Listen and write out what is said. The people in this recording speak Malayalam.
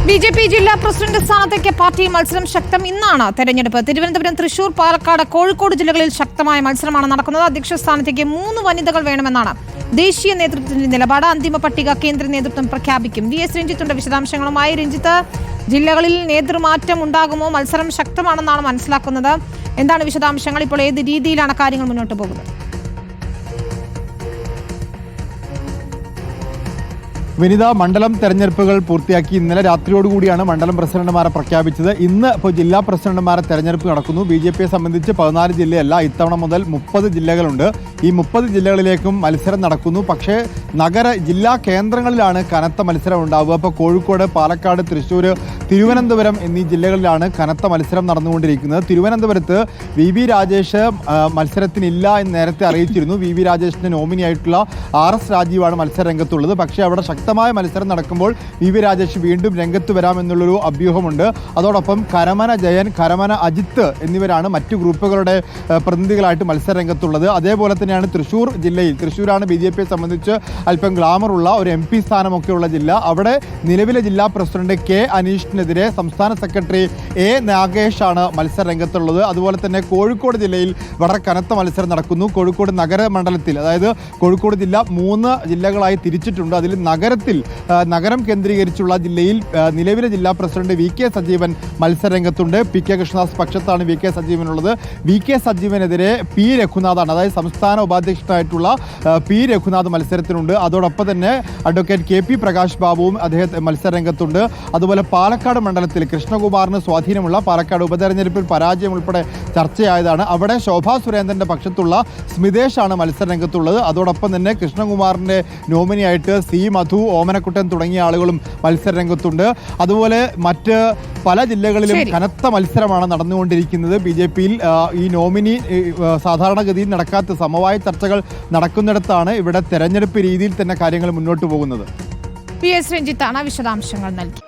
ബിജെപി ജില്ലാ പ്രസിഡന്റ് സ്ഥാനത്തേക്ക് പാർട്ടി മത്സരം ശക്തം. ഇന്നാണ് തെരഞ്ഞെടുപ്പ്. തിരുവനന്തപുരം, തൃശൂർ, പാലക്കാട്, കോഴിക്കോട് ജില്ലകളിൽ ശക്തമായ മത്സരമാണ് നടക്കുന്നത്. അധ്യക്ഷ സ്ഥാനത്തേക്ക് 3 വനിതകൾ വേണമെന്നാണ് ദേശീയ നേതൃത്വത്തിന്റെ നിലപാട്. അന്തിമ പട്ടിക കേന്ദ്ര നേതൃത്വം പ്രഖ്യാപിക്കും. വി.എസ്. രഞ്ജിത്തിന്റെ വിശദാംശങ്ങളുമായി. രഞ്ജിത്ത്, ജില്ലകളിൽ നേതൃമാറ്റം ഉണ്ടാകുമോ? മത്സരം ശക്തമാണെന്നാണ് മനസ്സിലാക്കുന്നത്. എന്താണ് വിശദാംശങ്ങൾ? ഇപ്പോൾ ഏത് രീതിയിലാണ് കാര്യങ്ങൾ മുന്നോട്ട് പോകുന്നത്? വിനിത, മണ്ഡലം തെരഞ്ഞെടുപ്പുകൾ പൂർത്തിയാക്കി ഇന്നലെ രാത്രിയോടുകൂടിയാണ് മണ്ഡലം പ്രസിഡന്റുമാരെ പ്രഖ്യാപിച്ചത്. ഇന്ന് ഇപ്പോൾ ജില്ലാ പ്രസിഡന്റുമാരെ തെരഞ്ഞെടുപ്പ് നടക്കുന്നു. ബി.ജെ.പിയെ സംബന്ധിച്ച് 14 ജില്ലയല്ല, ഇത്തവണ മുതൽ 30 ജില്ലകളുണ്ട്. ഈ 30 ജില്ലകളിലേക്കും മത്സരം നടക്കുന്നു. പക്ഷേ ജില്ലാ കേന്ദ്രങ്ങളിലാണ് കനത്ത മത്സരം ഉണ്ടാവുക. ഇപ്പോൾ കോഴിക്കോട്, പാലക്കാട്, തൃശ്ശൂർ, തിരുവനന്തപുരം എന്നീ ജില്ലകളിലാണ് കനത്ത മത്സരം നടന്നുകൊണ്ടിരിക്കുന്നത്. തിരുവനന്തപുരത്ത് വി രാജേഷ് മത്സരത്തിനില്ല എന്ന് നേരത്തെ അറിയിച്ചിരുന്നു. വി രാജേഷിന്റെ നോമിനിയായിട്ടുള്ള RS രാജീവാണ് മത്സര രംഗത്തുള്ളത്. പക്ഷേ അവിടെ ശക്തമായ മത്സരം നടക്കുമ്പോൾ വി രാജേഷ് വീണ്ടും രംഗത്ത് വരാമെന്നുള്ളൊരു അഭ്യൂഹമുണ്ട്. അതോടൊപ്പം കരമന ജയൻ, കരമന അജിത്ത് എന്നിവരാണ് മറ്റു ഗ്രൂപ്പുകളുടെ പ്രതിനിധികളായിട്ട് മത്സര രംഗത്തുള്ളത്. അതേപോലെ തന്നെയാണ് തൃശ്ശൂർ ജില്ലയിൽ. തൃശ്ശൂരാണ് ബി.ജെ.പിയെ സംബന്ധിച്ച് അല്പം ഗ്ലാമറുള്ള ഒരു MP സ്ഥാനമൊക്കെയുള്ള ജില്ല. അവിടെ നിലവിലെ ജില്ലാ പ്രസിഡന്റ് K. അനീഷിനെതിരെ സംസ്ഥാന സെക്രട്ടറി A. നാഗേഷാണ് മത്സര രംഗത്തുള്ളത്. അതുപോലെ തന്നെ കോഴിക്കോട് ജില്ലയിൽ വളരെ കനത്ത മത്സരം നടക്കുന്നു. കോഴിക്കോട് നഗരമണ്ഡലത്തിൽ, അതായത് കോഴിക്കോട് ജില്ല 3 ജില്ലകളായി തിരിച്ചിട്ടുണ്ട്. അതിൽ നഗരം കേന്ദ്രീകരിച്ചുള്ള ജില്ലയിൽ നിലവിലെ ജില്ലാ പ്രസിഡന്റ് VK സജീവൻ മത്സരരംഗത്തുണ്ട്. PK കൃഷ്ണദാസ് പക്ഷത്താണ് VK സജീവനുള്ളത്. VK സജീവനെതിരെ P. രഘുനാഥാണ്, അതായത് സംസ്ഥാന ഉപാധ്യക്ഷനായിട്ടുള്ള P. രഘുനാഥ് മത്സരത്തിനുണ്ട്. അതോടൊപ്പം തന്നെ അഡ്വക്കേറ്റ് KP പ്രകാശ് ബാബുവും അദ്ദേഹത്തെ മത്സരരംഗത്തുണ്ട്. അതുപോലെ പാലക്കാട് മണ്ഡലത്തിൽ കൃഷ്ണകുമാറിന് സ്വാധീനമുള്ള പാലക്കാട് ഉപതെരഞ്ഞെടുപ്പിൽ പരാജയം ഉൾപ്പെടെ ചർച്ചയായതാണ്. അവിടെ ശോഭാ സുരേന്ദ്രന്റെ പക്ഷത്തുള്ള സ്മിതേഷാണ് മത്സരരംഗത്തുള്ളത്. അതോടൊപ്പം തന്നെ കൃഷ്ണകുമാറിന്റെ നോമിനിയായിട്ട് C. മധു, ഓമനക്കുട്ടൻ തുടങ്ങിയ ആളുകളും മത്സരരംഗത്തുണ്ട്. അതുപോലെ മറ്റ് പല ജില്ലകളിലും കനത്ത മത്സരമാണ് നടന്നുകൊണ്ടിരിക്കുന്നത്. ബി.ജെ.പിയിൽ ഈ നോമിനി സാധാരണഗതിയിൽ നടക്കാത്ത സമവായ ചർച്ചകൾ നടക്കുന്നിടത്താണ് ഇവിടെ തെരഞ്ഞെടുപ്പ് രീതിയിൽ തന്നെ കാര്യങ്ങൾ മുന്നോട്ട് പോകുന്നത്. വി.എസ്. രഞ്ജിത്താണ് വിശദാംശങ്ങൾ നൽകി.